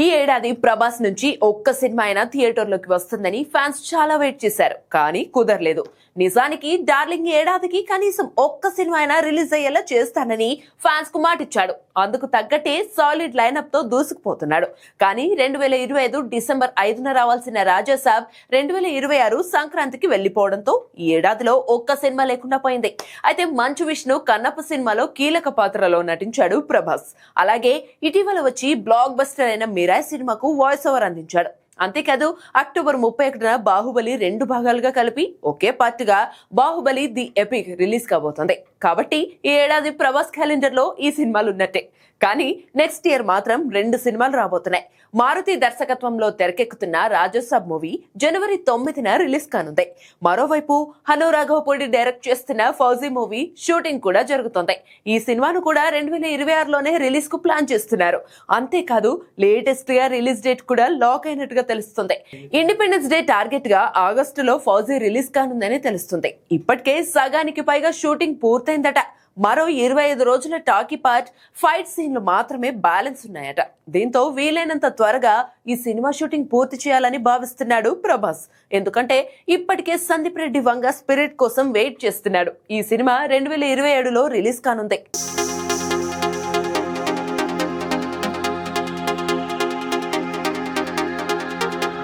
ఈ ఏడాది ప్రభాస్ నుంచి ఒక్క సినిమా అయినా థియేటర్లోకి వస్తుందని ఫ్యాన్స్ చాలా వెయిట్ చేశారు, కానీ కుదరలేదు. నిజానికి డార్లింగ్ ఏడాదికి కనీసం ఒక్క సినిమా అయినా రిలీజ్ అయ్యేలా చేస్తానని ఫ్యాన్స్ కు మాటిచ్చాడు. అందుకు తగ్గట్టే సాలిడ్ లైనప్ తో దూసుకుపోతున్నాడు. కానీ 2025 డిసెంబర్ 5న రావాల్సిన రాజాసాబ్ 2026 సంక్రాంతికి వెళ్లిపోవడంతో ఈ ఏడాదిలో ఒక్క సినిమా లేకుండా పోయింది. అయితే మంచు విష్ణు కన్నప్ప సినిమాలో కీలక పాత్రలో నటించాడు ప్రభాస్. అలాగే ఇటీవల వచ్చి బ్లాక్ బస్టర్ అయిన మిరాయ్ సినిమాకు వాయిస్ ఓవర్ అందించాడు. అంతేకాదు అక్టోబర్ 31న బాహుబలి 2 భాగాలుగా కలిపి ఒకే పార్ట్గా బాహుబలి ది ఎపిక్ రిలీజ్ కాబోతోంది. కాబట్టి ఈ ఏడాది ప్రభాస్ క్యాలెండర్ లో ఈ సినిమాలు ఉన్నట్టే. కానీ నెక్స్ట్ ఇయర్ మాత్రం 2 సినిమాలు రాబోతున్నాయి. మారుతి దర్శకత్వంలో తెరకెక్కుతున్న రాజాసాబ్ మూవీ జనవరి 9న రిలీజ్ కానుంది. మరోవైపు హను రాఘవపూడి డైరెక్ట్ చేస్తున్న ఫౌజీ మూవీ షూటింగ్ కూడా జరుగుతోంది. ఈ సినిమాను కూడా 2026లోనే రిలీజ్ కు ప్లాన్ చేస్తున్నారు. అంతేకాదు లేటెస్ట్ గా రిలీజ్ డేట్ కూడా లాక్ అయినట్టుగా తెలుస్తుంది. ఇండిపెండెన్స్ డే టార్గెట్ గా ఆగస్టులో ఫౌజీ రిలీజ్ కానుందని తెలుస్తుంది. ఇప్పటికే సగానికి పైగా షూటింగ్ పూర్తయిందట. మరో 25 రోజుల టాకీ పార్ట్ ఫైట్ సీన్లు మాత్రమే బ్యాలెన్స్ ఉన్నాయట. దీంతో వీలైనంత త్వరగా ఈ సినిమా షూటింగ్ పూర్తి చేయాలని భావిస్తున్నాడు ప్రభాస్. ఎందుకంటే ఇప్పటికే సందీప్ రెడ్డి వంగ స్పిరిట్ కోసం వెయిట్ చేస్తున్నాడు. ఈ సినిమా 2027లో రిలీజ్ కానుంది.